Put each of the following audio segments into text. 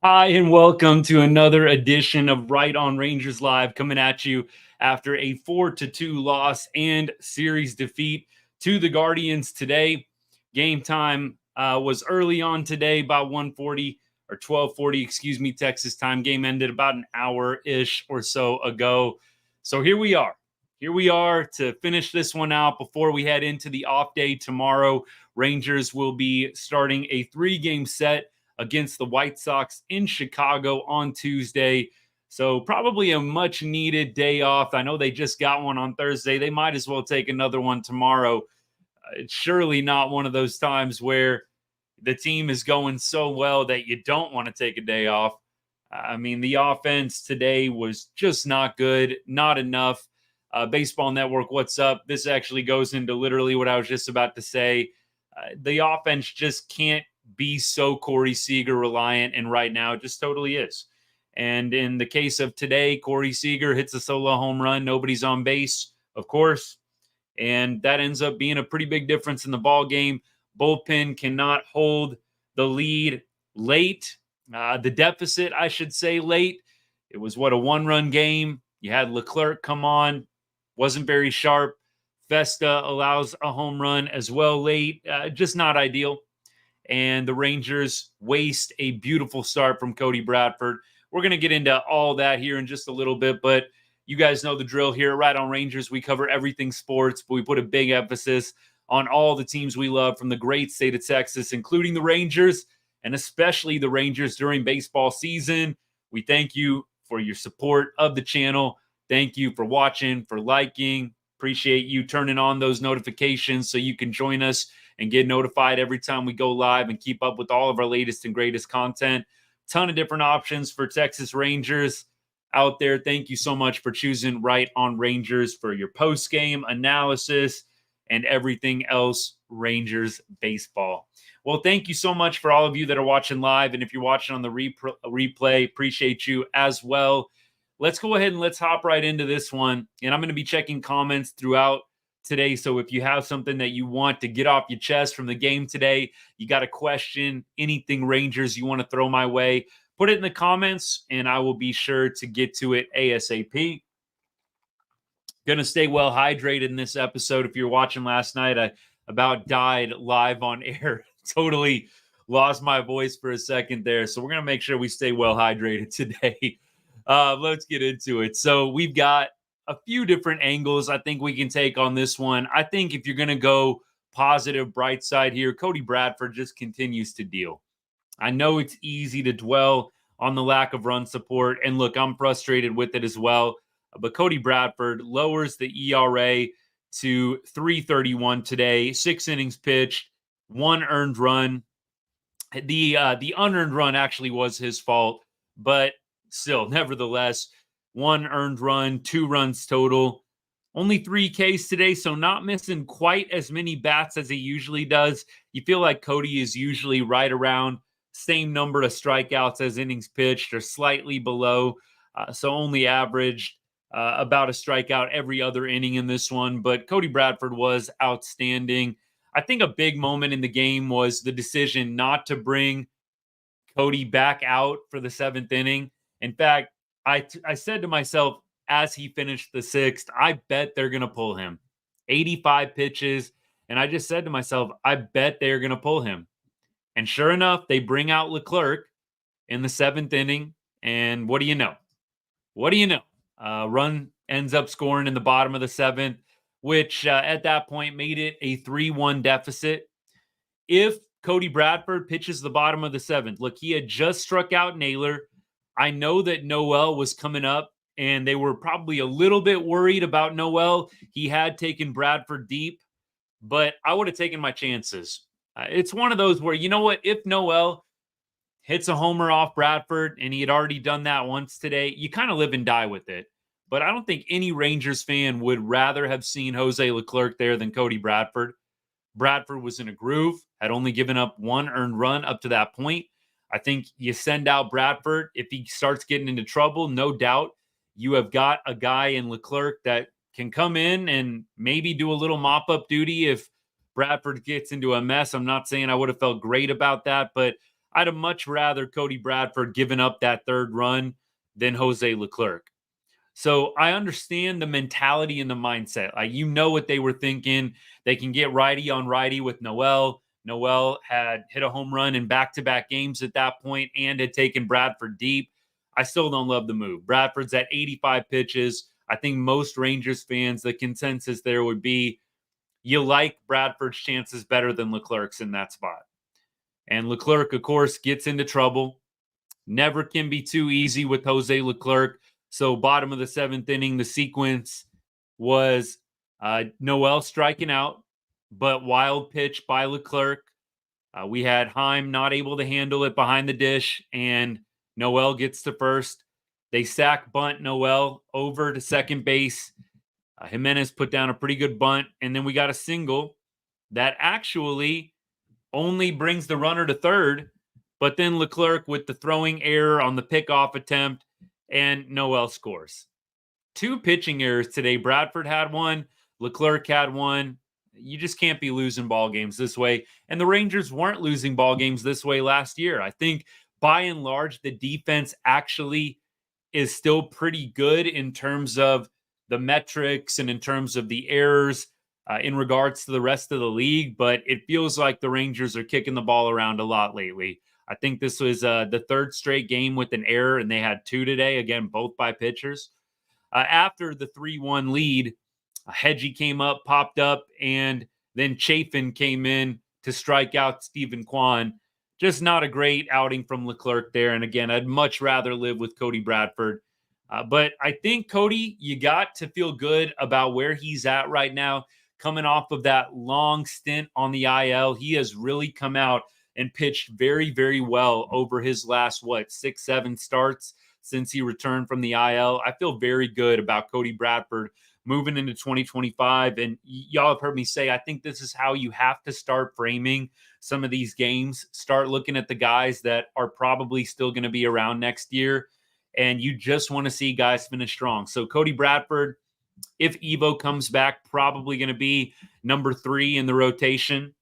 Hi, and welcome to another edition of Right on Rangers Live, coming at you after a 4-2 loss and series defeat to the Guardians today. Game time was early on today, about 1:40 or 12:40, excuse me, Texas time. Game ended about an hour-ish or so ago. So here we are. Here we are to finish this one out before we head into the off day tomorrow. Rangers will be starting a 3-game set against the White Sox in Chicago on Tuesday. So, probably a much needed day off. I know they just got one on Thursday. They might as well take another one tomorrow. It's surely not one of those times where the team is going so well that you don't want to take a day off. I mean, the offense today was just not good, not enough. Baseball Network, what's up? This actually goes into literally what I was just about to say. The offense just can't be so Corey Seager reliant, and right now it just totally is. And in the case of today, Corey Seager hits a solo home run. Nobody's on base, of course, and that ends up being a pretty big difference in the ball game. Bullpen cannot hold the lead late, the deficit, I should say, late. It was what, a one-run game. You had Leclerc come on, wasn't very sharp. Festa allows a home run as well late. Just not ideal. And the Rangers waste a beautiful start from Cody Bradford. We're going to get into all that here in just a little bit, but you guys know the drill here. Right on Rangers, we cover everything sports, but we put a big emphasis on all the teams we love from the great state of Texas, including the Rangers, and especially the Rangers during baseball season. We thank you for your support of the channel. Thank you for watching, for liking. Appreciate you turning on those notifications so you can join us and get notified every time we go live and keep up with all of our latest and greatest content. Ton of different options for Texas Rangers out there. Thank you so much for choosing Right on Rangers for your post-game analysis and everything else Rangers baseball. Well, thank you so much for all of you that are watching live. And if you're watching on the replay, appreciate you as well. Let's go ahead and let's hop right into this one. And I'm going to be checking comments throughout today. So if you have something that you want to get off your chest from the game today, you got a question, anything Rangers you want to throw my way, put it in the comments and I will be sure to get to it ASAP. Going to stay well hydrated in this episode. If you're watching last night, I about died live on air. Totally lost my voice for a second there. So we're going to make sure we stay well hydrated today. Let's get into it. So we've got a few different angles I think we can take on this one. I think if you're going to go positive, bright side here, Cody Bradford just continues to deal. I know it's easy to dwell on the lack of run support. And look, I'm frustrated with it as well. But Cody Bradford lowers the ERA to 3.31 today, 6 innings pitched, 1 earned run. The unearned run actually was his fault, but still, nevertheless, 1 earned run, 2 runs total. Only 3 Ks today, so not missing quite as many bats as he usually does. You feel like Cody is usually right around same number of strikeouts as innings pitched or slightly below. So only averaged about a strikeout every other inning in this one. But Cody Bradford was outstanding. I think a big moment in the game was the decision not to bring Cody back out for the 7th inning. In fact, I said to myself as he finished the 6th, I bet they're going to pull him. 85 pitches. And I just said to myself, I bet they're going to pull him. And sure enough, they bring out Leclerc in the 7th inning. And what do you know? What do you know? Run ends up scoring in the bottom of the 7th, which at that point made it a 3-1 deficit. If Cody Bradford pitches the bottom of the 7th, look, he had just struck out Naylor. I know that Noel was coming up, and they were probably a little bit worried about Noel. He had taken Bradford deep, but I would have taken my chances. It's one of those where, you know what, if Noel hits a homer off Bradford, and he had already done that once today, you kind of live and die with it. But I don't think any Rangers fan would rather have seen Jose Leclerc there than Cody Bradford. Bradford was in a groove, had only given up 1 earned run up to that point. I think you send out Bradford. If he starts getting into trouble, no doubt you have got a guy in Leclerc that can come in and maybe do a little mop-up duty if Bradford gets into a mess. I'm not saying I would have felt great about that, but I'd have much rather Cody Bradford given up that third run than Jose Leclerc. So I understand the mentality and the mindset. Like, you know what they were thinking. They can get righty on righty with Noel. Noel had hit a home run in back-to-back games at that point and had taken Bradford deep. I still don't love the move. Bradford's at 85 pitches. I think most Rangers fans, the consensus there would be you like Bradford's chances better than Leclerc's in that spot. And Leclerc, of course, gets into trouble. Never can be too easy with Jose Leclerc. So bottom of the seventh inning, the sequence was Noel striking out, but wild pitch by Leclerc. We had Heim not able to handle it behind the dish, and Noel gets to first. They sack bunt Noel over to second base. Jimenez put down a pretty good bunt, and then we got a single that actually only brings the runner to third, but then Leclerc with the throwing error on the pickoff attempt, and Noel scores. 2 pitching errors today. Bradford had one, Leclerc had one. You just can't be losing ball games this way. And the Rangers weren't losing ball games this way last year. I think by and large, the defense actually is still pretty good in terms of the metrics and in terms of the errors in regards to the rest of the league. But it feels like the Rangers are kicking the ball around a lot lately. I think this was the third straight game with an error, and they had 2 today, again, both by pitchers. After the 3-1 lead, Hedgie came up, popped up, and then Chafin came in to strike out Stephen Kwan. Just not a great outing from Leclerc there. And again, I'd much rather live with Cody Bradford. But I think, Cody, you got to feel good about where he's at right now. Coming off of that long stint on the IL, he has really come out and pitched very, very well over his last, 6, 7 starts since he returned from the IL. I feel very good about Cody Bradford moving into 2025. And y'all have heard me say, I think this is how you have to start framing some of these games. Start looking at the guys that are probably still going to be around next year. And you just want to see guys finish strong. So Cody Bradford, if Evo comes back, probably going to be number 3 in the rotation.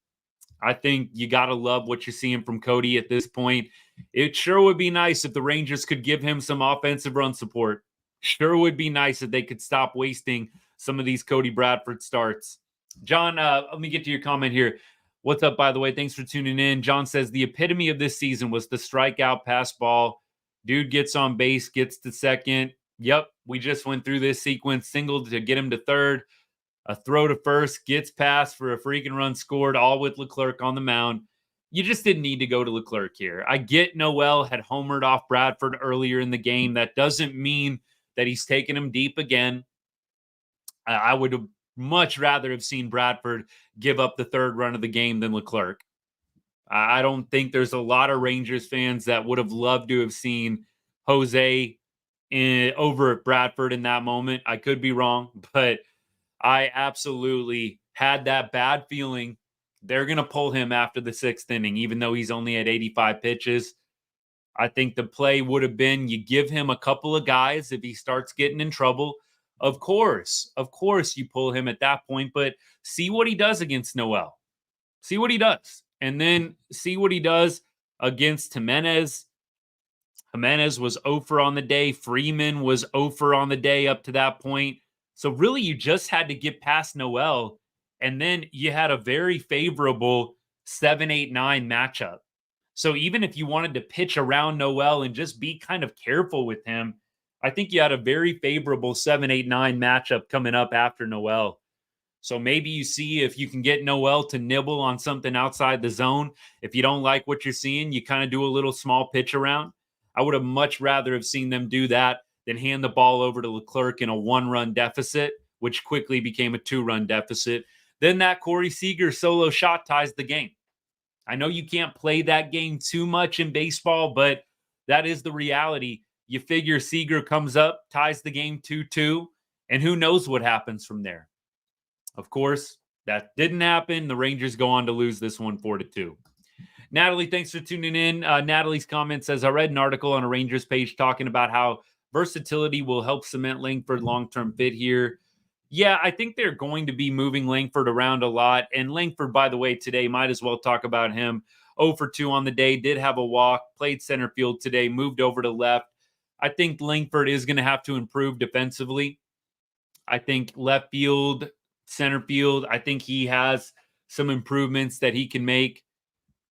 I think you got to love what you're seeing from Cody at this point. It sure would be nice if the Rangers could give him some offensive run support. Sure would be nice if they could stop wasting some of these Cody Bradford starts. John, let me get to your comment here. What's up, by the way? Thanks for tuning in. John says, the epitome of this season was the strikeout pass ball. Dude gets on base, gets to second. Yep, we just went through this sequence. Single to get him to third. A throw to first, gets past for a freaking run scored, all with Leclerc on the mound. You just didn't need to go to Leclerc here. I get Noel had homered off Bradford earlier in the game. That doesn't mean that he's taken him deep again. I would have much rather have seen Bradford give up the third run of the game than Leclerc. I don't think there's a lot of Rangers fans that would have loved to have seen Jose over Bradford in that moment. I could be wrong, but I absolutely had that bad feeling they're going to pull him after the 6th inning, even though he's only at 85 pitches. I think the play would have been you give him a couple of guys if he starts getting in trouble. Of course, you pull him at that point, but see what he does against Noel. See what he does. And then see what he does against Jimenez. Jimenez was 0 for on the day. Freeman was 0 for on the day up to that point. So really, you just had to get past Noel, and then you had a very favorable 7, 8, 9 matchup. So even if you wanted to pitch around Noel and just be kind of careful with him, I think you had a very favorable 7, 8, 9 matchup coming up after Noel. So maybe you see if you can get Noel to nibble on something outside the zone. If you don't like what you're seeing, you kind of do a little small pitch around. I would have much rather have seen them do that than hand the ball over to Leclerc in a 1-run deficit, which quickly became a 2-run deficit. Then that Corey Seager solo shot ties the game. I know you can't play that game too much in baseball, but that is the reality. You figure Seager comes up, ties the game 2-2, and who knows what happens from there. Of course, that didn't happen. The Rangers go on to lose this one 4-2. Natalie, thanks for tuning in. Natalie's comment says, I read an article on a Rangers page talking about how versatility will help cement Langford long-term fit here. Yeah, I think they're going to be moving Langford around a lot. And Langford, by the way, today, might as well talk about him. 0 for 2 on the day, did have a walk, played center field today, moved over to left. I think Langford is going to have to improve defensively. I think left field, center field, I think he has some improvements that he can make.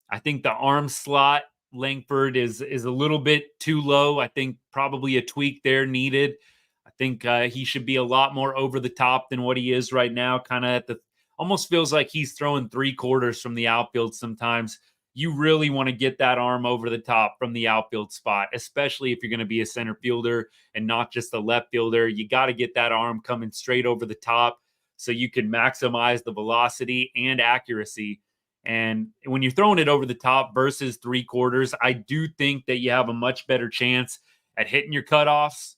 I think the arm slot, Langford is a little bit too low. I think probably a tweak there needed. I think he should be a lot more over the top than what he is right now. Kind of at the almost feels like he's throwing 3/4 from the outfield sometimes. You really want to get that arm over the top from the outfield spot, especially if you're going to be a center fielder and not just a left fielder. You got to get that arm coming straight over the top so you can maximize the velocity and accuracy. And when you're throwing it over the top versus 3/4, I do think that you have a much better chance at hitting your cutoffs,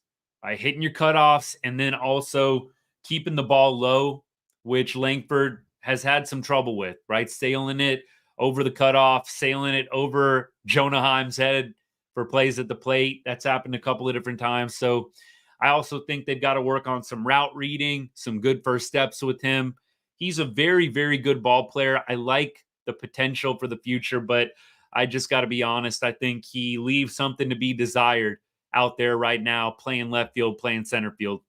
and then also keeping the ball low, which Langford has had some trouble with, right? Sailing it over the cutoff, sailing it over Jonah Heim's head for plays at the plate. That's happened a couple of different times. So I also think they've got to work on some route reading, some good first steps with him. He's a very, very good ball player. I like the potential for the future, but I just got to be honest. I think he leaves something to be desired out there right now, playing left field, playing center field.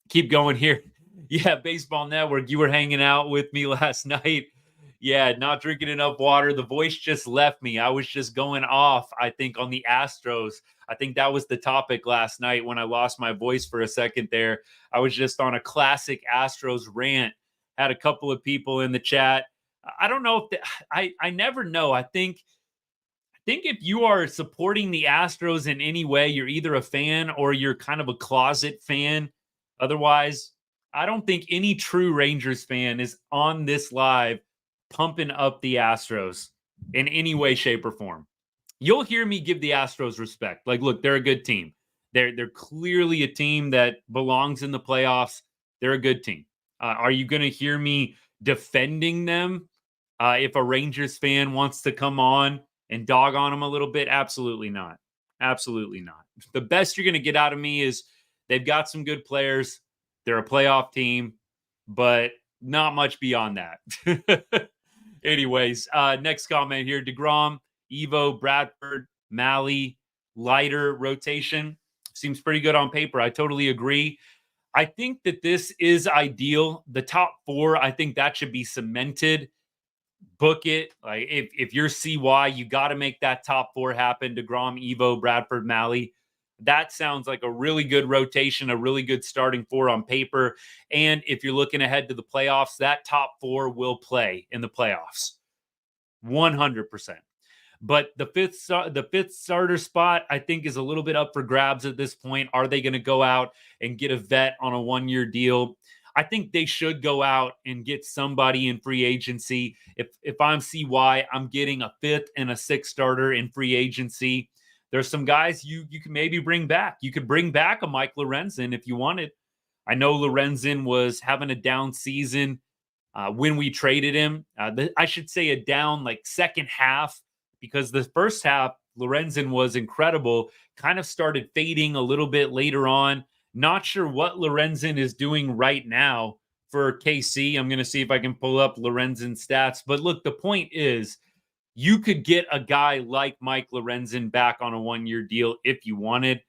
Keep going here. Yeah, Baseball Network, you were hanging out with me last night. Yeah, not drinking enough water. The voice just left me. I was just going off, I think, on the Astros. I think that was the topic last night when I lost my voice for a second there. I was just on a classic Astros rant. Had a couple of people in the chat. I don't know if I never know. I think if you are supporting the Astros in any way, you're either a fan or you're kind of a closet fan. Otherwise, I don't think any true Rangers fan is on this live pumping up the Astros in any way, shape, or form. You'll hear me give the Astros respect. Like, look, they're a good team. They're clearly a team that belongs in the playoffs. They're a good team. Are you going to hear me defending them if a Rangers fan wants to come on and dog on them a little bit? Absolutely not. Absolutely not. The best you're going to get out of me is they've got some good players. They're a playoff team, but not much beyond that. Anyways, next comment here. DeGrom, Evo, Bradford, Malley, lighter rotation. Seems pretty good on paper. I totally agree. I think that this is ideal. The top 4, I think that should be cemented. Book it. Like if you're CY, you got to make that top 4 happen. DeGrom, Evo, Bradford, Malley. That sounds like a really good rotation, a really good starting 4 on paper. And if you're looking ahead to the playoffs, that top 4 will play in the playoffs. 100%. But the fifth starter spot, I think, is a little bit up for grabs at this point. Are they going to go out and get a vet on a 1-year deal? I think they should go out and get somebody in free agency. If I'm CY, I'm getting a 5th and a 6th starter in free agency. There's some guys you can maybe bring back. You could bring back a Mike Lorenzen if you wanted. I know Lorenzen was having a down season when we traded him. I should say a down like second half, because the first half, Lorenzen was incredible, kind of started fading a little bit later on. Not sure what Lorenzen is doing right now for KC. I'm going to see if I can pull up Lorenzen's stats. But look, the point is you could get a guy like Mike Lorenzen back on a 1-year deal if you wanted.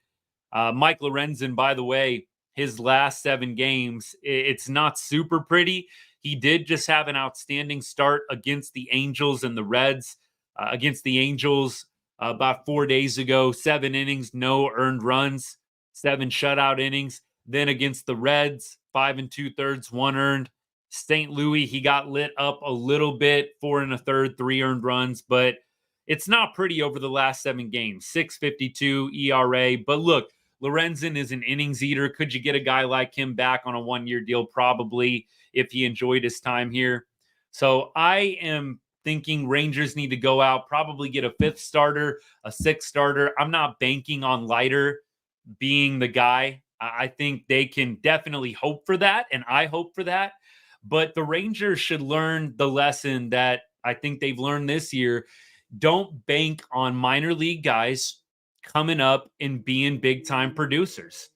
Mike Lorenzen, by the way, his last 7 games, it's not super pretty. He did just have an outstanding start against the Angels and the Reds. Against the Angels about 4 days ago, 7 innings, no earned runs, 7 shutout innings. Then against the Reds, 5 2/3, 1 earned. St. Louis, he got lit up a little bit, 4 1/3, 3 earned runs, but it's not pretty over the last 7 games. 6.52 ERA. But look, Lorenzen is an innings eater. Could you get a guy like him back on a 1-year deal? Probably, if he enjoyed his time here. So I am thinking Rangers need to go out, probably get a 5th starter, a 6th starter. I'm not banking on Leiter being the guy. I think they can definitely hope for that, and I hope for that. But the Rangers should learn the lesson that I think they've learned this year. Don't bank on minor league guys coming up and being big-time producers.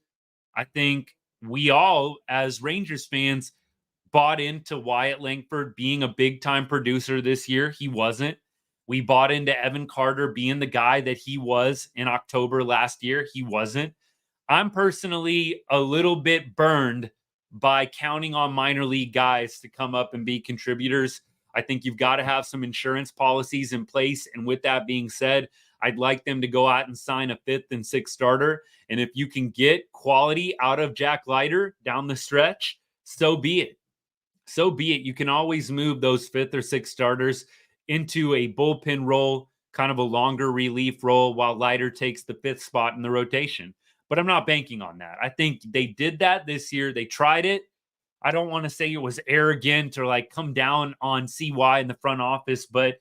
I think we all, as Rangers fans, bought into Wyatt Langford being a big-time producer this year. He wasn't. We bought into Evan Carter being the guy that he was in October last year. He wasn't. I'm personally a little bit burned by counting on minor league guys to come up and be contributors. I think you've got to have some insurance policies in place. And with that being said, I'd like them to go out and sign a 5th and 6th starter. And if you can get quality out of Jack Leiter down the stretch, so be it. So be it. You can always move those 5th or 6th starters into a bullpen role, kind of a longer relief role, while Leiter takes the 5th spot in the rotation. But I'm not banking on that. I think they did that this year. They tried it. I don't want to say it was arrogant or like come down on CY in the front office, but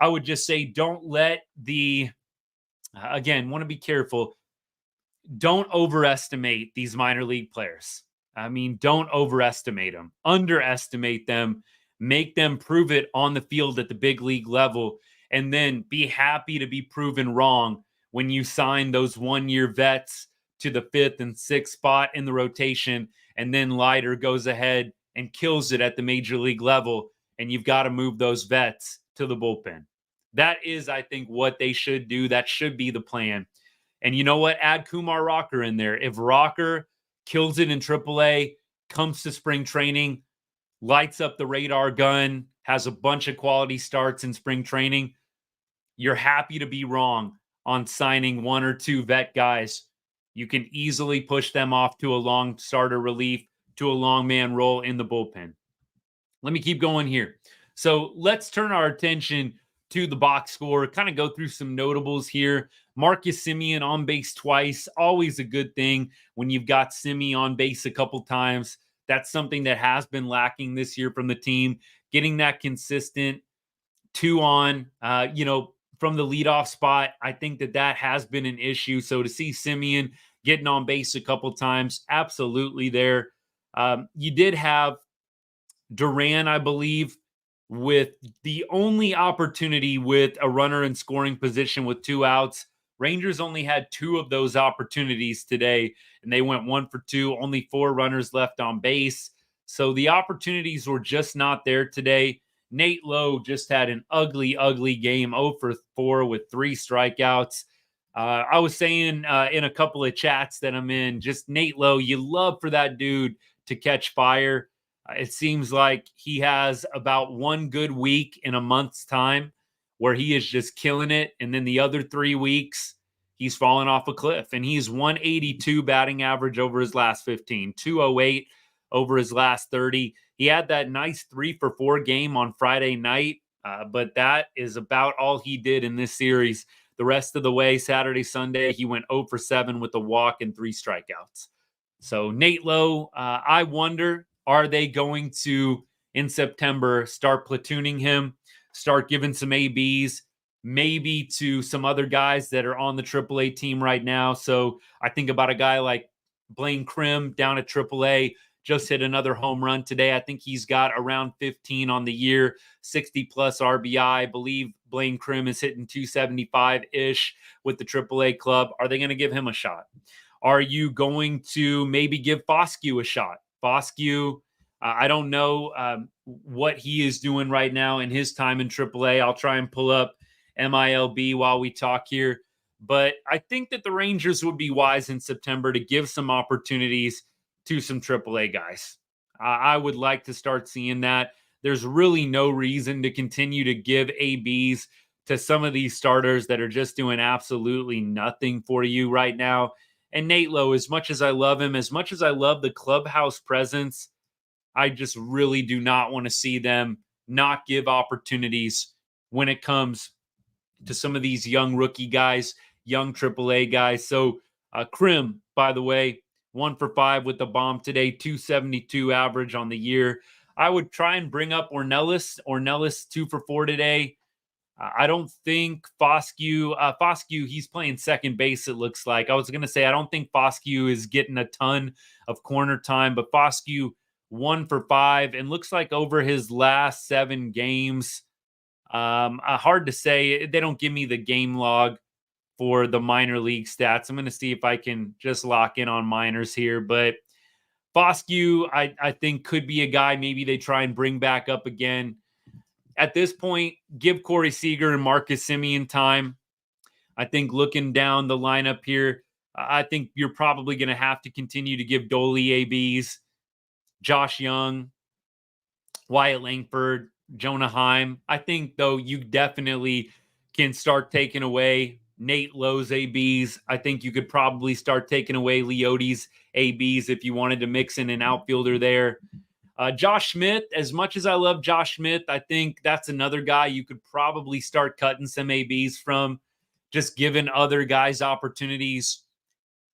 I would just say don't let again, want to be careful. Don't overestimate these minor league players. I mean, don't overestimate them. Underestimate them. Make them prove it on the field at the big league level, and then be happy to be proven wrong when you sign those 1-year vets to the 5th and 6th spot in the rotation, and then Leiter goes ahead and kills it at the major league level, and you've got to move those vets to the bullpen. That is, I think, what they should do. That should be the plan. And you know what? Add Kumar Rocker in there. If Rocker kills it in AAA, comes to spring training, lights up the radar gun, has a bunch of quality starts in spring training, you're happy to be wrong on signing 1 or 2 vet guys. You can easily push them off to a long starter relief, to a long man role in the bullpen. Let me keep going here. So let's turn our attention to the box score, kind of go through some notables here. Marcus Semien on base twice, always a good thing when you've got Semien on base a couple times. That's something that has been lacking this year from the team. Getting that consistent 2 on, from the leadoff spot, I think that has been an issue. So to see Semien getting on base a couple times, absolutely there. You did have Duran, I believe, with the only opportunity with a runner in scoring position with 2 outs. Rangers only had 2 of those opportunities today, and they went 1 for 2, only 4 runners left on base. So the opportunities were just not there today. Nate Lowe just had an ugly, ugly game, 0 for 4 with 3 strikeouts. I was saying in a couple of chats that I'm in, just Nate Lowe, you love for that dude to catch fire. It seems like he has about 1 good week in a month's time where he is just killing it. And then the other 3 weeks, he's fallen off a cliff. And he's 182 batting average over his last 15, 208 over his last 30. He had that nice 3 for 4 game on Friday night, but that is about all he did in this series. The rest of the way, Saturday, Sunday, he went 0 for 7 with a walk and 3 strikeouts. So Nate Lowe, I wonder, are they going to, in September, start platooning him, start giving some ABs, maybe to some other guys that are on the AAA team right now? So I think about a guy like Blaine Krim down at AAA, just hit another home run today. I think he's got around 15 on the year, 60-plus RBI. I believe Blaine Krim is hitting 275-ish with the AAA club. Are they going to give him a shot? Are you going to maybe give Foscue a shot? Foscue, I don't know what he is doing right now in his time in AAA. I'll try and pull up MILB while we talk here. But I think that the Rangers would be wise in September to give some opportunities to some AAA guys. I would like to start seeing that. There's really no reason to continue to give ABs to some of these starters that are just doing absolutely nothing for you right now. And Nate Lowe, as much as I love him, as much as I love the clubhouse presence, I just really do not want to see them not give opportunities when it comes to some of these young rookie guys, young AAA guys. So Krim, by the way, 1 for 5 with the bomb today, 272 average on the year. I would try and bring up Ornelas. Ornelas 2 for 4 today. I don't think Foscue, he's playing second base, it looks like. I was going to say, I don't think Foscue is getting a ton of corner time, but Foscue 1 for 5, and looks like over his last 7 games, hard to say. They don't give me the game log for the minor league stats. I'm going to see if I can just lock in on minors here, but Foscue, I think, could be a guy maybe they try and bring back up again. at this point, give Corey Seager and Marcus Semien time. I think looking down the lineup here, I think you're probably going to have to continue to give Doley ABs, Josh Young, Wyatt Langford, Jonah Heim. I think, though, you definitely can start taking away Nate Lowe's ABs. I think you could probably start taking away Leote's ABs if you wanted to mix in an outfielder there. Josh Smith, as much as I love Josh Smith, I think that's another guy you could probably start cutting some ABs from, just giving other guys opportunities.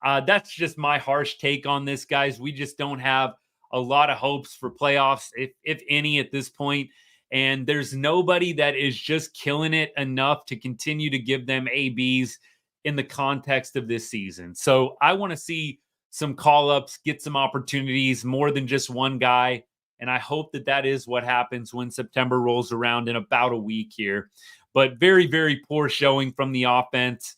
That's just my harsh take on this, guys. We just don't have a lot of hopes for playoffs, if any, at this point. And there's nobody that is just killing it enough to continue to give them ABs in the context of this season. So I want to see some call-ups, get some opportunities, more than just one guy. And I hope that that is what happens when September rolls around in about a week here. But very, very poor showing from the offense.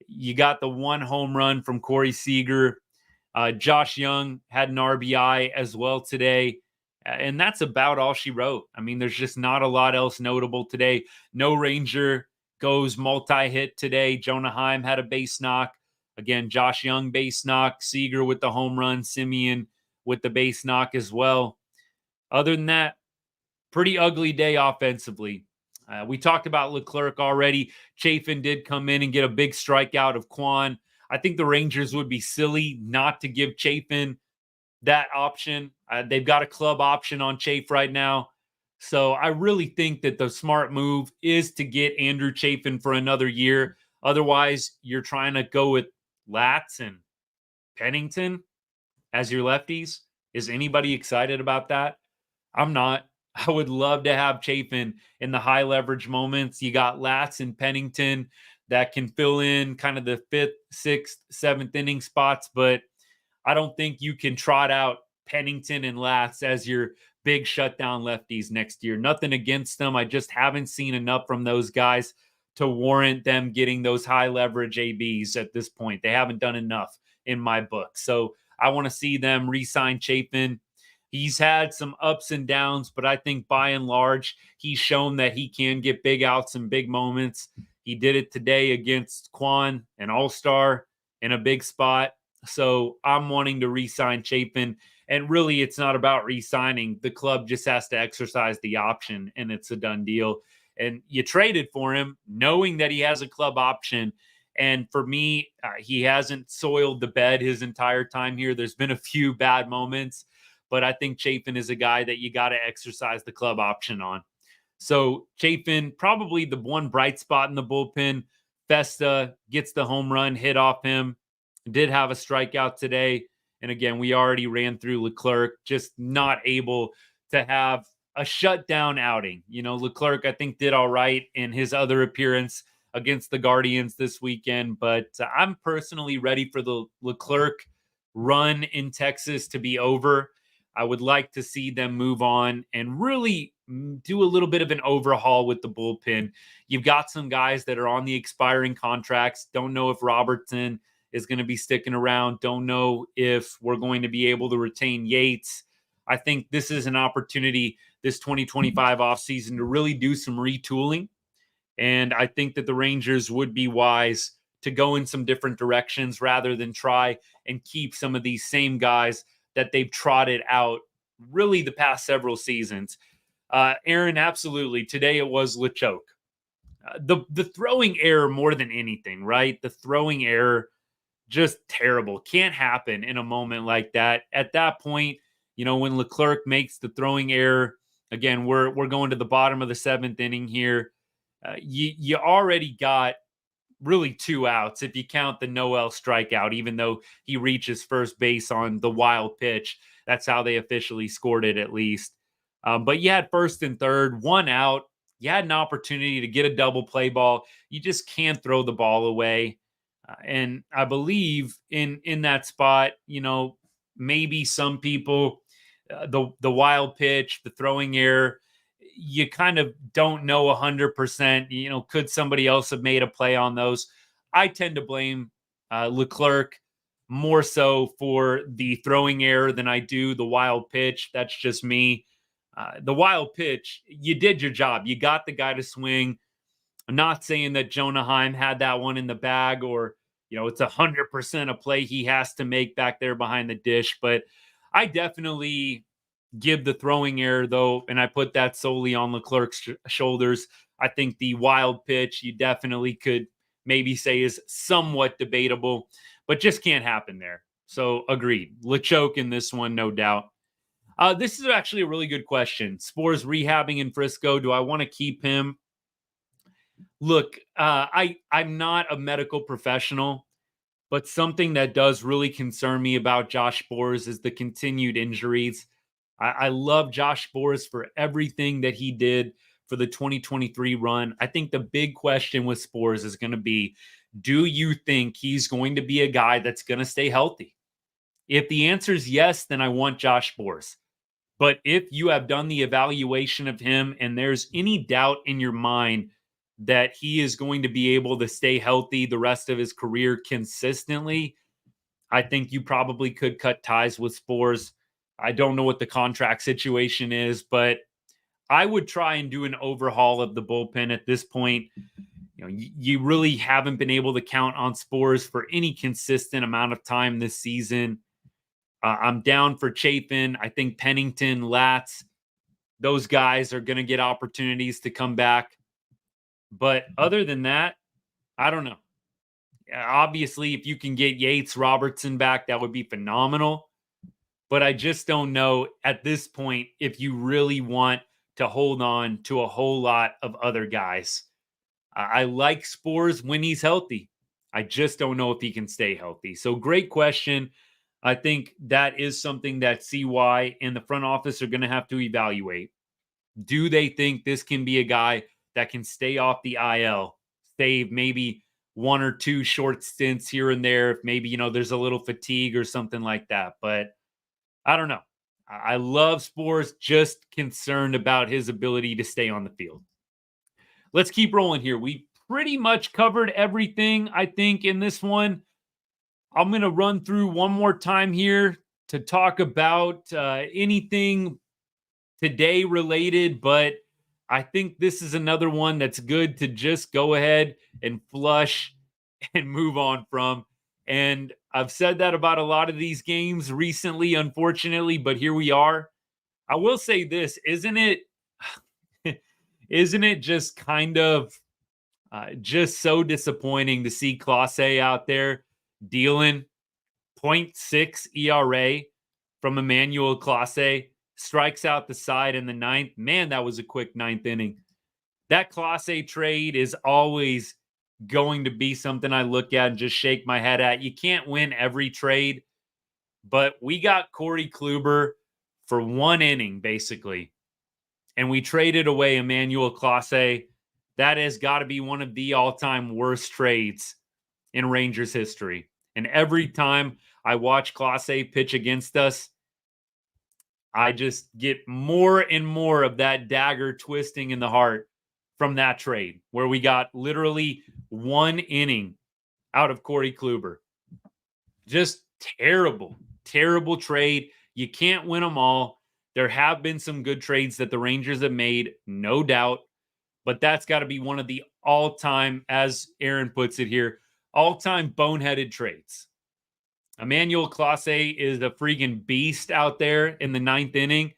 You got the one home run from Corey Seager. Josh Young had an RBI as well today. And that's about all she wrote. I mean, there's just not a lot else notable today. No Ranger goes multi-hit today. Jonah Heim had a base knock. Again, Josh Young base knock. Seager with the home run. Semien with the base knock as well. Other than that, pretty ugly day offensively. We talked about Leclerc already. Chafin did come in and get a big strikeout of Quan. I think the Rangers would be silly not to give Chafin that option. They've got a club option on Chafe right now. So I really think that the smart move is to get Andrew Chafin for another year. Otherwise, you're trying to go with Latz and Pennington as your lefties. Is anybody excited about that? I'm not. I would love to have Chafin in the high leverage moments. You got Latz and Pennington that can fill in kind of the 5th, 6th, 7th inning spots, but I don't think you can trot out Pennington and Latz as your big shutdown lefties next year. Nothing against them. I just haven't seen enough from those guys to warrant them getting those high leverage ABs at this point. They haven't done enough in my book. So I want to see them re-sign Chafin. He's had some ups and downs, but I think by and large, he's shown that he can get big outs in big moments. He did it today against Quan, an all-star in a big spot. So I'm wanting to re-sign Chafin. And really, it's not about re-signing. The club just has to exercise the option, and it's a done deal. And you traded for him knowing that he has a club option. And for me, he hasn't soiled the bed his entire time here. There's been a few bad moments, but I think Chafin is a guy that you got to exercise the club option on. So Chafin, probably the one bright spot in the bullpen. Festa gets the home run hit off him. Did have a strikeout today. And again, we already ran through Leclerc, just not able to have a shutdown outing. You know, Leclerc, I think, did all right in his other appearance against the Guardians this weekend. But I'm personally ready for the Leclerc run in Texas to be over. I would like to see them move on and really do a little bit of an overhaul with the bullpen. You've got some guys that are on the expiring contracts. Don't know if Robertson is going to be sticking around. Don't know if we're going to be able to retain Yates. I think this is an opportunity this 2025 offseason to really do some retooling. And I think that the Rangers would be wise to go in some different directions rather than try and keep some of these same guys that they've trotted out really the past several seasons. Aaron, absolutely. Today it was Lechoke. The throwing error more than anything, right? The throwing error, just terrible. Can't happen in a moment like that. At that point, you know, when Leclerc makes the throwing error, again, we're going to the bottom of the 7th inning here. You already got really 2 outs if you count the Noel strikeout, even though he reaches first base on the wild pitch. That's how they officially scored it, at least. But you had 1st and 3rd, 1 out. You had an opportunity to get a double play ball. You just can't throw the ball away. And I believe in that spot, you know, maybe some people, the wild pitch, the throwing error, you kind of don't know 100%. You know, could somebody else have made a play on those? I tend to blame Leclerc more so for the throwing error than I do the wild pitch. That's just me. The wild pitch, you did your job. You got the guy to swing. I'm not saying that Jonah Heim had that one in the bag or, it's 100% a play he has to make back there behind the dish. But I definitely give the throwing error, though, and I put that solely on Leclerc's shoulders. I think the wild pitch, you definitely could maybe say is somewhat debatable, but just can't happen there. So agreed. LeChoke in this one, no doubt. This is actually a really good question. Spores rehabbing in Frisco. Do I want to keep him? Look, I'm not a medical professional, but something that does really concern me about Josh Spores is the continued injuries. I love Josh Spores for everything that he did for the 2023 run. I think the big question with Spores is going to be, do you think he's going to be a guy that's going to stay healthy? If the answer is yes, then I want Josh Spores. But if you have done the evaluation of him and there's any doubt in your mind that he is going to be able to stay healthy the rest of his career consistently, I think you probably could cut ties with Spores. I don't know what the contract situation is, but I would try and do an overhaul of the bullpen at this point. You really haven't been able to count on Spores for any consistent amount of time this season. I'm down for Chafin. I think Pennington, Latz, those guys are going to get opportunities to come back. But other than that, I don't know. Obviously, if you can get Yates, Robertson back, that would be phenomenal. But I just don't know at this point if you really want to hold on to a whole lot of other guys. I like Spores when he's healthy. I just don't know if he can stay healthy. So great question. I think that is something that CY and the front office are going to have to evaluate. Do they think this can be a guy that can stay off the IL, save maybe one or two short stints here and there if maybe, there's a little fatigue or something like that. But I don't know. I love Spores, just concerned about his ability to stay on the field. Let's keep rolling here. We pretty much covered everything, I think, in this one. I'm going to run through one more time here to talk about anything today related, but I think this is another one that's good to just go ahead and flush and move on from. And I've said that about a lot of these games recently, unfortunately, but here we are. I will say this, isn't it just kind of just so disappointing to see Clase out there dealing 0.6 ERA from Emmanuel Clase, strikes out the side in the ninth. Man, that was a quick ninth inning. That Clase trade is always going to be something I look at and just shake my head at. You can't win every trade, but we got Corey Kluber for one inning, basically. And we traded away Emmanuel Clase. That has got to be one of the all-time worst trades in Rangers history. And every time I watch Clase pitch against us, I just get more and more of that dagger twisting in the heart from that trade, where we got literally one inning out of Corey Kluber. Just terrible, terrible trade. You can't win them all. There have been some good trades that the Rangers have made, no doubt, but that's got to be one of the all-time, as Aaron puts it here, all-time boneheaded trades. Emmanuel Clase is a freaking beast out there in the ninth inning.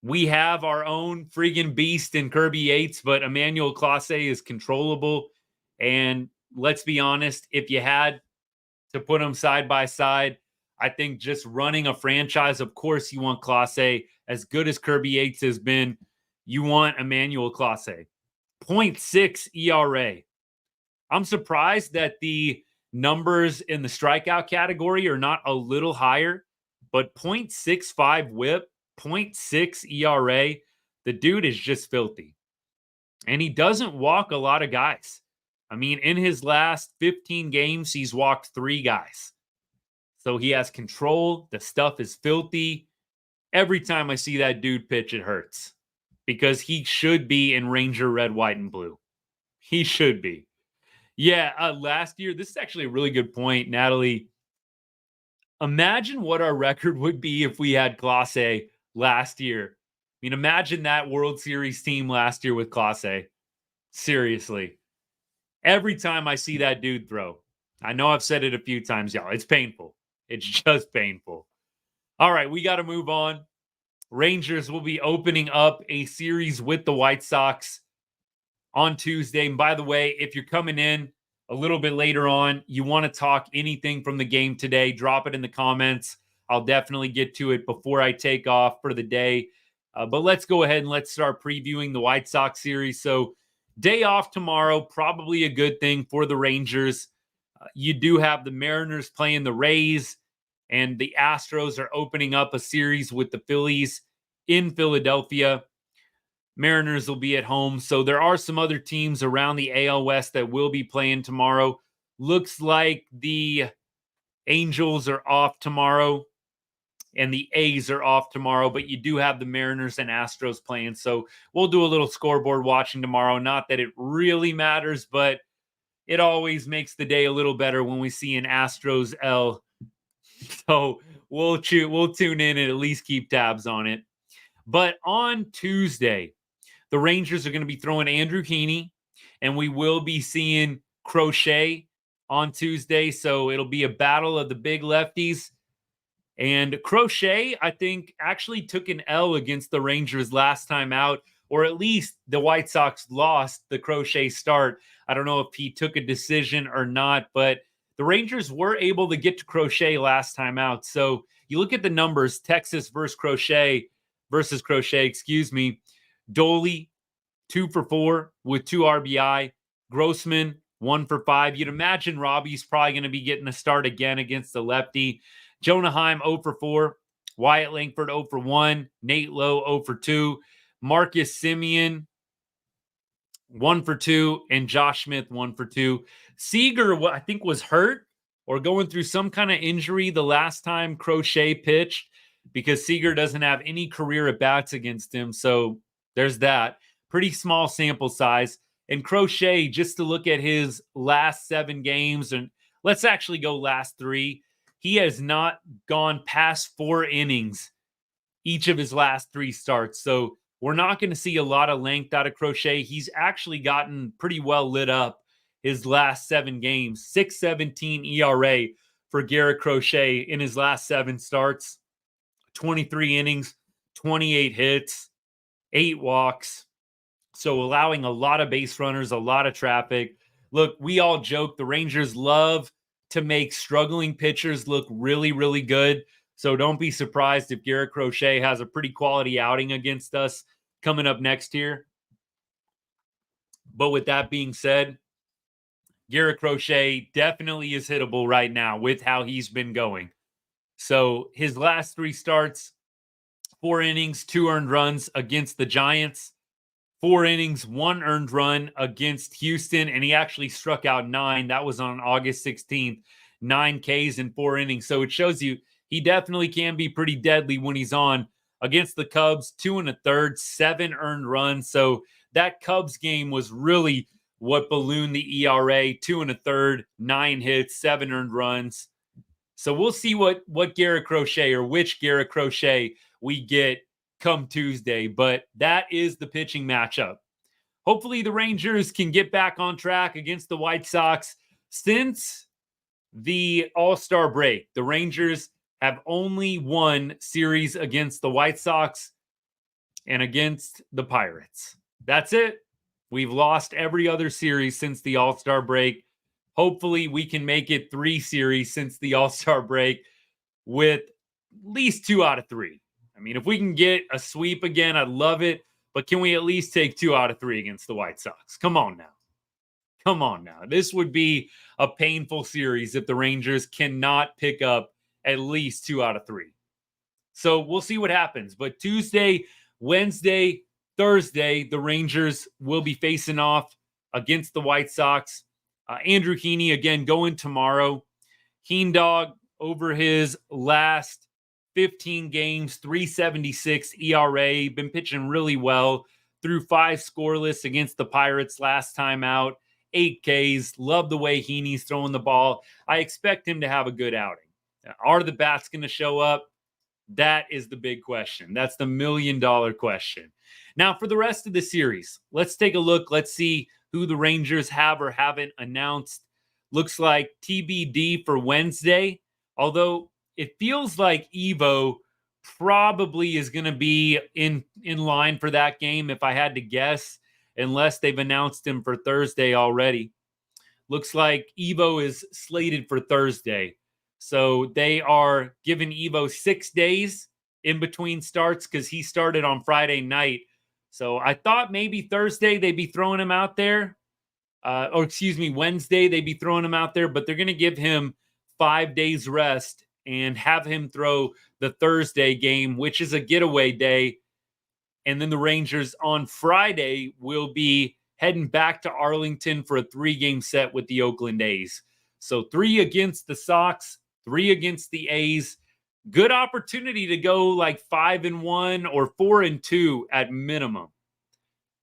We have our own freaking beast in Kirby Yates, but Emmanuel Clase is controllable. And let's be honest, if you had to put them side by side, I think just running a franchise, of course, you want Clase. As good as Kirby Yates has been, you want Emmanuel Clase. 0.6 ERA. I'm surprised that the numbers in the strikeout category are not a little higher, but 0.65 whip, 0.6 ERA, the dude is just filthy. And he doesn't walk a lot of guys. I mean, in his last 15 games, he's walked 3 guys. So he has control. The stuff is filthy. Every time I see that dude pitch, it hurts because he should be in Ranger red, white, and blue. He should be. Yeah, last year, this is actually a really good point, Natalie. Imagine what our record would be if we had Clase last year. mean, imagine that World Series team last year with Clase. Seriously. Every time I see that dude throw, I know I've said it a few times, y'all. It's painful. It's just painful. All right, we got to move on. Rangers will be opening up a series with the White Sox on Tuesday. And by the way, if you're coming in a little bit later on, you want to talk anything from the game today, drop it in the comments. I'll definitely get to it before I take off for the day. But let's go ahead and let's start previewing the White Sox series. So, day off tomorrow, probably a good thing for the Rangers. You do have the Mariners playing the Rays, and the Astros are opening up a series with the Phillies in Philadelphia. Mariners will be at home. So there are some other teams around the AL West that will be playing tomorrow. Looks like the Angels are off tomorrow and the A's are off tomorrow, but you do have the Mariners and Astros playing. So we'll do a little scoreboard watching tomorrow. Not that it really matters, but it always makes the day a little better when we see an Astros L. So we'll tune in and at least keep tabs on it. But on Tuesday, the Rangers are going to be throwing Andrew Heaney, and we will be seeing Crochet on Tuesday. So it'll be a battle of the big lefties. And Crochet, I think, actually took an L against the Rangers last time out, or at least the White Sox lost the Crochet start. I don't know if he took a decision or not, but the Rangers were able to get to Crochet last time out. So you look at the numbers, Texas versus Crochet, Doley, 2 for 4 with 2 RBI. Grossman, 1 for 5. You'd imagine Robbie's probably going to be getting a start again against the lefty. Jonah Heim, 0 for 4. Wyatt Langford, 0 for 1. Nate Lowe, 0 for 2. Marcus Semien, 1 for 2. And Josh Smith, 1 for 2. Seager, I think, was hurt or going through some kind of injury the last time Crochet pitched, because Seager doesn't have any career at-bats against him. So there's that. Pretty small sample size. And Crochet, just to look at his last 7 games, and let's actually go last 3. He has not gone past 4 innings each of his last 3 starts. So we're not going to see a lot of length out of Crochet. He's actually gotten pretty well lit up his last 7 games. 6.17 ERA for Garrett Crochet in his last 7 starts. 23 innings, 28 hits, 8 walks. So allowing a lot of base runners, a lot of traffic. Look, we all joke the Rangers love to make struggling pitchers look really, really good. So don't be surprised if Garrett Crochet has a pretty quality outing against us coming up next year. But with that being said, Garrett Crochet definitely is hittable right now with how he's been going. So his last 3 starts, 4 innings, 2 earned runs against the Giants, 4 innings, 1 earned run against Houston, and he actually struck out 9. That was on August 16th, 9 Ks in 4 innings. So it shows you he definitely can be pretty deadly when he's on. Against the Cubs, 2 1/3, 7 earned runs. So that Cubs game was really what ballooned the ERA. 2 1/3, 9 hits, 7 earned runs. So we'll see what Garrett Crochet, or which Garrett Crochet we get come Tuesday. But that is the pitching matchup. Hopefully the Rangers can get back on track against the White Sox. Since the All-Star break, the Rangers have only won series against the White Sox and against the Pirates. That's it. We've lost every other series since the All-Star break. Hopefully we can make it 3 series since the All-Star break with at least 2 out of 3. I mean, if we can get a sweep again, I'd love it. But can we at least take 2 out of 3 against the White Sox? Come on now. Come on now. This would be a painful series if the Rangers cannot pick up at least 2 out of 3. So we'll see what happens. But Tuesday, Wednesday, Thursday, the Rangers will be facing off against the White Sox. Andrew Heaney, again, going tomorrow. Heen Dog, over his last 15 games, 3.76 ERA. Been pitching really well. Threw 5 scoreless against the Pirates last time out. 8 Ks. Love the way Heaney's throwing the ball. I expect him to have a good outing. Are the bats going to show up? That is the big question. That's the $1 million question. Now, for the rest of the series, let's take a look. Let's see who the Rangers have or haven't announced. Looks like TBD for Wednesday, although it feels like Evo probably is going to be in line for that game if I had to guess, unless they've announced him for Thursday already. Looks like Evo is slated for Thursday. So they are giving Evo 6 days in between starts because he started on Friday night. So I thought maybe Thursday they'd be throwing him out there. Wednesday they'd be throwing him out there, but they're going to give him 5 days rest and have him throw the Thursday game, which is a getaway day. And then the Rangers on Friday will be heading back to Arlington for a 3-game set with the Oakland A's. So 3 against the Sox, 3 against the A's. Good opportunity to go like 5-1 or 4-2 at minimum.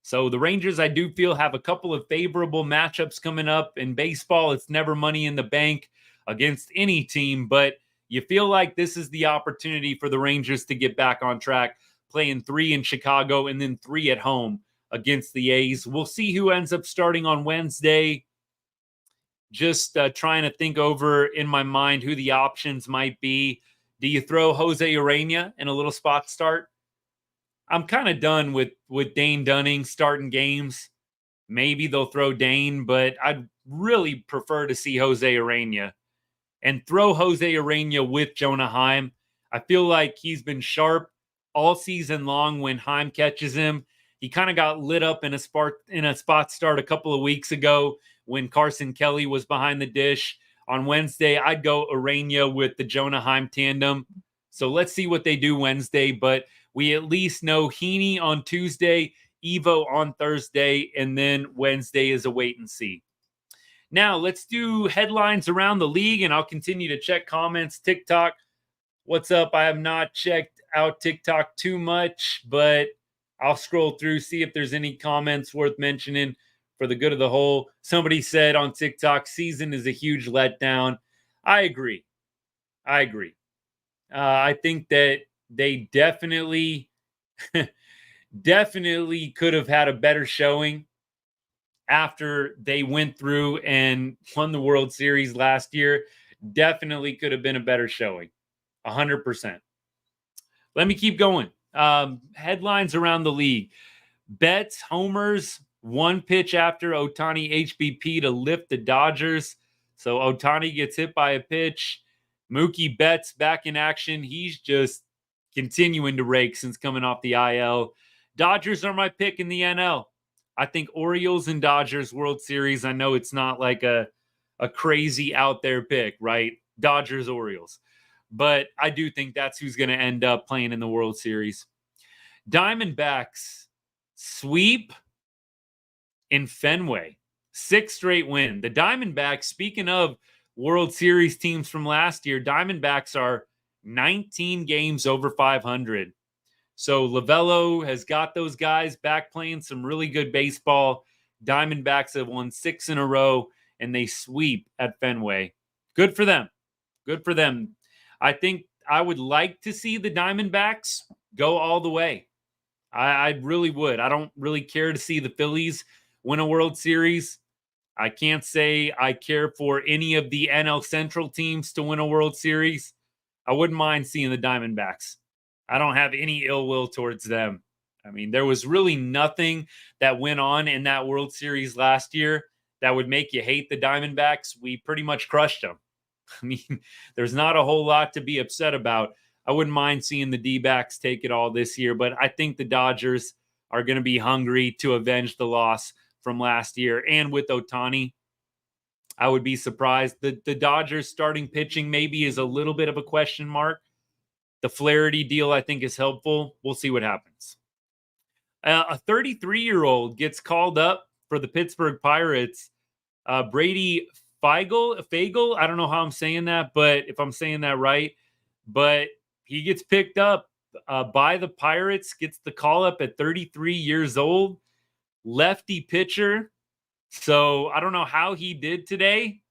So the Rangers, I do feel, have a couple of favorable matchups coming up. In baseball, it's never money in the bank against any team, but you feel like this is the opportunity for the Rangers to get back on track, playing 3 in Chicago and then 3 at home against the A's. We'll see who ends up starting on Wednesday. Just trying to think over in my mind who the options might be. Do you throw Jose Urena in a little spot start? I'm kind of done with Dane Dunning starting games. Maybe they'll throw Dane, but I'd really prefer to see Jose Urena and throw Jose Urena with Jonah Heim. I feel like he's been sharp all season long when Heim catches him. He kind of got lit up in a spot start a couple of weeks ago when Carson Kelly was behind the dish. On Wednesday, I'd go Urena with the Jonah Heim tandem. So let's see what they do Wednesday, but we at least know Heaney on Tuesday, Evo on Thursday, and then Wednesday is a wait and see. Now, let's do headlines around the league, and I'll continue to check comments. TikTok, what's up? I have not checked out TikTok too much, but I'll scroll through, see if there's any comments worth mentioning for the good of the whole. Somebody said on TikTok, season is a huge letdown. I agree. I think that they definitely could have had a better showing after they went through and won the World Series last year. Definitely could have been a better showing. 100%. Let me keep going. Headlines around the league. Betts homers 1 pitch after Ohtani HBP to lift the Dodgers. So Ohtani gets hit by a pitch. Mookie Betts back in action. He's just continuing to rake since coming off the IL. Dodgers are my pick in the NL. I think Orioles and Dodgers World Series. I know it's not like a crazy out there pick, right? Dodgers, Orioles. But I do think that's who's going to end up playing in the World Series. Diamondbacks sweep in Fenway. 6th straight win. The Diamondbacks, speaking of World Series teams from last year, Diamondbacks are 19 games over 500. So Lovello has got those guys back playing some really good baseball. Diamondbacks have won 6 in a row, and they sweep at Fenway. Good for them. Good for them. I think I would like to see the Diamondbacks go all the way. I really would. I don't really care to see the Phillies win a World Series. I can't say I care for any of the NL Central teams to win a World Series. I wouldn't mind seeing the Diamondbacks. I don't have any ill will towards them. I mean, there was really nothing that went on in that World Series last year that would make you hate the Diamondbacks. We pretty much crushed them. I mean, there's not a whole lot to be upset about. I wouldn't mind seeing the D-backs take it all this year, but I think the Dodgers are going to be hungry to avenge the loss from last year. And with Ohtani, I would be surprised. The Dodgers starting pitching maybe is a little bit of a question mark. The Flaherty deal, I think, is helpful. We'll see what happens. A 33-year-old gets called up for the Pittsburgh Pirates. Brady Fagel, I don't know how I'm saying that, but if I'm saying that right, but he gets picked up by the Pirates, gets the call up at 33 years old, lefty pitcher. So I don't know how he did today,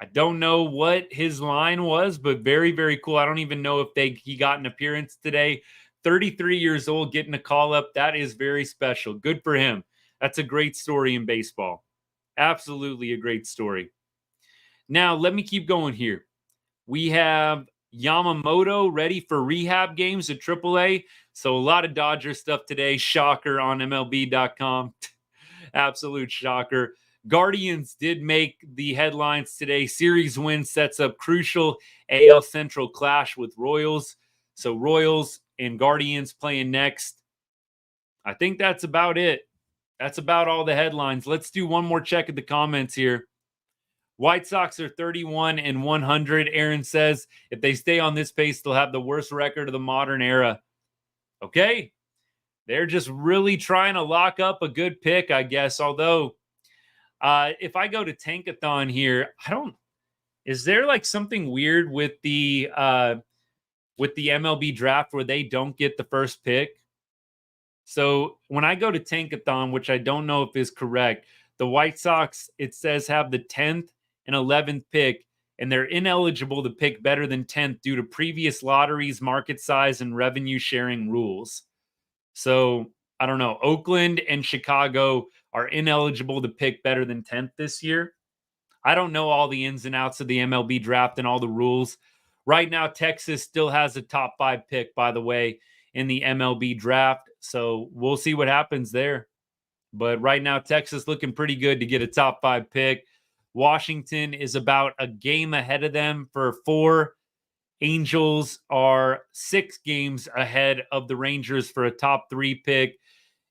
I don't know what his line was, but very, very cool. I don't even know if he got an appearance today. 33 years old, getting a call up. That is very special. Good for him. That's a great story in baseball. Absolutely a great story. Now, let me keep going here. We have Yamamoto ready for rehab games at AAA. So a lot of Dodger stuff today. Shocker on MLB.com. Absolute shocker. Guardians did make the headlines today. Series win sets up crucial AL Central clash with Royals. So Royals and Guardians playing next. I think that's about it. That's about all the headlines. Let's do one more check at the comments here. White Sox are 31 and 100. Aaron says if they stay on this pace, they'll have the worst record of the modern era. Okay. They're just really trying to lock up a good pick, I guess. Although, if I go to Tankathon here, is there like something weird with the MLB draft where they don't get the first pick? So when I go to Tankathon, which I don't know if is correct, the White Sox, it says, have the 10th and 11th pick, and they're ineligible to pick better than 10th due to previous lotteries, market size, and revenue sharing rules. So I don't know. Oakland and Chicago are ineligible to pick better than 10th this year. I don't know all the ins and outs of the MLB draft and all the rules. Right now, Texas still has a top 5 pick, by the way, in the MLB draft. So we'll see what happens there. But right now, Texas looking pretty good to get a top 5 pick. Washington is about a game ahead of them for 4. Angels are 6 games ahead of the Rangers for a top 3 pick.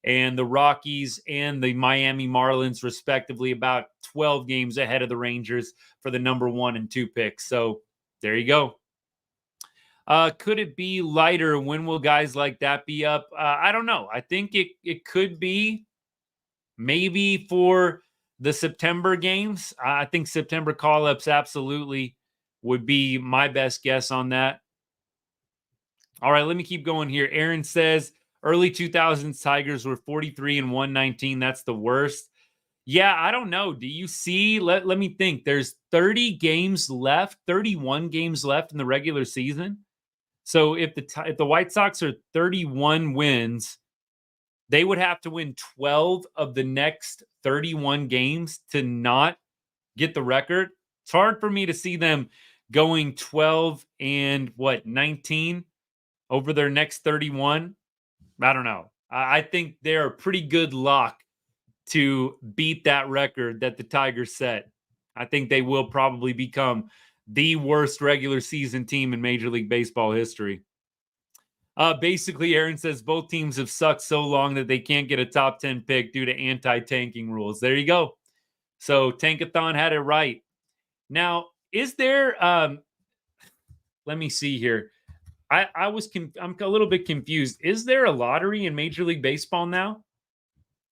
And the Rockies and the Miami Marlins, respectively, about 12 games ahead of the Rangers for the number 1 and 2 picks. So there you go. Could it be lighter? When will guys like that be up? I don't know. I think it could be maybe for the September games. I think September call-ups absolutely would be my best guess on that. All right, let me keep going here. Aaron says early 2000s Tigers were 43 and 119. That's the worst. Yeah, I don't know. Do you see? Let me think. There's 30 games left, 31 games left in the regular season. So if the White Sox are 31 wins, they would have to win 12 of the next 31 games to not get the record. It's hard for me to see them going 12 and 19 over their next 31. I don't know. I think they're a pretty good lock to beat that record that the Tigers set. I think they will probably become the worst regular season team in Major League Baseball history. Basically, Aaron says both teams have sucked so long that they can't get a top 10 pick due to anti-tanking rules. There you go. So Tankathon had it right. Now, is there let me see here. I'm a little bit confused. Is there a lottery in Major League Baseball now?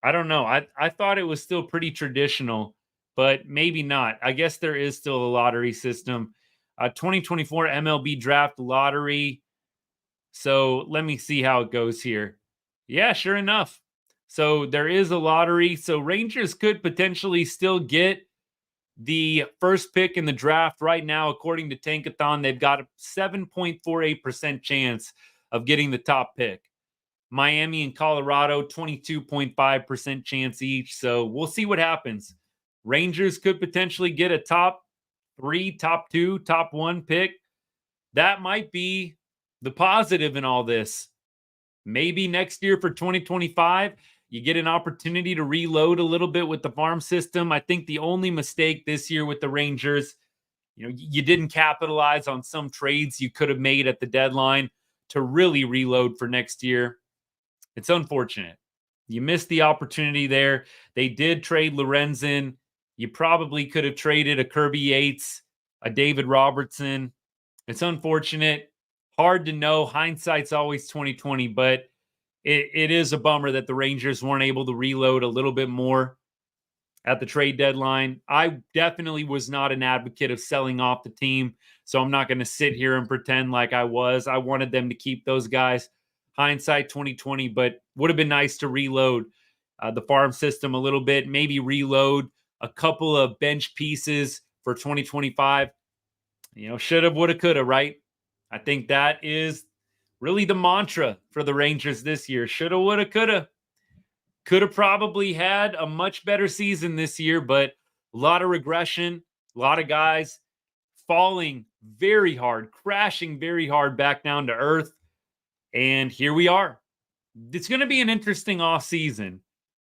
I don't know. I thought it was still pretty traditional, but maybe not. I guess there is still a lottery system. 2024 MLB draft lottery. So let me see how it goes here. Yeah, sure enough. So there is a lottery. So Rangers could potentially still get the first pick in the draft right now. According to Tankathon, they've got a 7.48% chance of getting the top pick. Miami and Colorado, 22.5% chance each. So we'll see what happens. Rangers could potentially get a top 3, top 2, top 1 pick. That might be the positive in all this. Maybe next year for 2025, you get an opportunity to reload a little bit with the farm system. I think the only mistake this year with the Rangers, you didn't capitalize on some trades you could have made at the deadline to really reload for next year. It's unfortunate. You missed the opportunity there. They did trade Lorenzen. You probably could have traded a Kirby Yates, a David Robertson. It's unfortunate. Hard to know. Hindsight's always 2020, but it is a bummer that the Rangers weren't able to reload a little bit more at the trade deadline. I definitely was not an advocate of selling off the team, so I'm not going to sit here and pretend like I was. I wanted them to keep those guys. Hindsight 2020, but would have been nice to reload the farm system a little bit, maybe reload a couple of bench pieces for 2025. Shoulda, woulda, coulda, right? I think that is really the mantra for the Rangers this year. Shoulda, woulda, coulda. Could have probably had a much better season this year, but a lot of regression, a lot of guys falling very hard, crashing very hard back down to earth. And here we are. It's going to be an interesting offseason.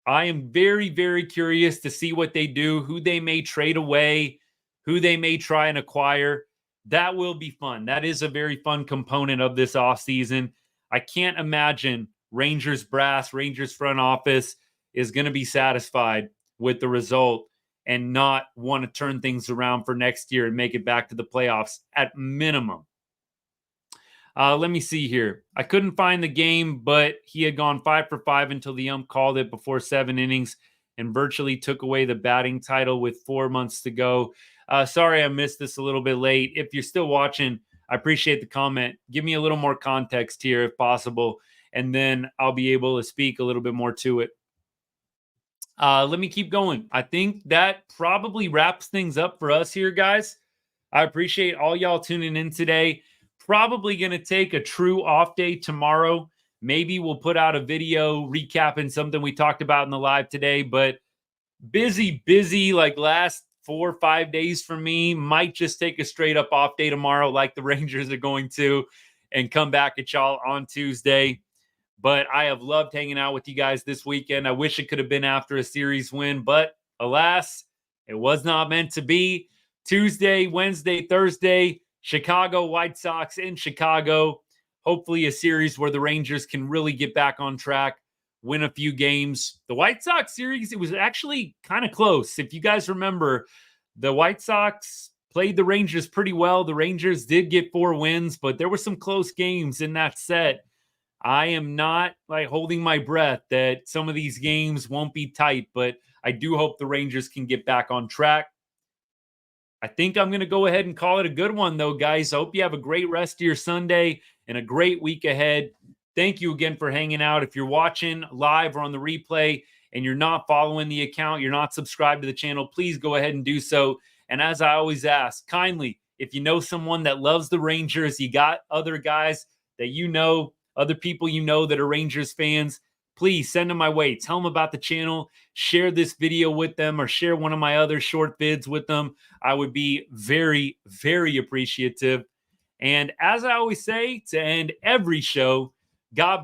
I am very, very curious to see what they do, who they may trade away, who they may try and acquire. That will be fun. That is a very fun component of this offseason. I can't imagine Rangers brass, Rangers front office is going to be satisfied with the result and not want to turn things around for next year and make it back to the playoffs at minimum. Let me see here. I couldn't find the game, but he had gone 5 for 5 until the ump called it before 7 innings and virtually took away the batting title with 4 months to go. Sorry, I missed this a little bit late. If you're still watching, I appreciate the comment. Give me a little more context here if possible, and then I'll be able to speak a little bit more to it. Let me keep going. I think that probably wraps things up for us here, guys. I appreciate all y'all tuning in today. Probably going to take a true off day tomorrow. Maybe we'll put out a video recapping something we talked about in the live today, but busy like last 4 or 5 days for me. Might just take a straight up off day tomorrow like the Rangers are going to and come back at y'all on Tuesday. But I have loved hanging out with you guys this weekend. I wish it could have been after a series win, but alas, it was not meant to be. Tuesday, Wednesday, Thursday, Chicago White Sox in Chicago. Hopefully a series where the Rangers can really get back on track, win a few games. The White Sox series, it was actually kind of close. If you guys remember, the White Sox played the Rangers pretty well. The Rangers did get 4 wins, but there were some close games in that set. I am not holding my breath that some of these games won't be tight, but I do hope the Rangers can get back on track. I think I'm going to go ahead and call it a good one, though, guys. I hope you have a great rest of your Sunday and a great week ahead. Thank you again for hanging out. If you're watching live or on the replay and you're not following the account, you're not subscribed to the channel, please go ahead and do so. And as I always ask, kindly, if you know someone that loves the Rangers, you got other guys that other people that are Rangers fans, please send them my way. Tell them about the channel. Share this video with them or share one of my other short vids with them. I would be very, very appreciative. And as I always say to end every show, God bless.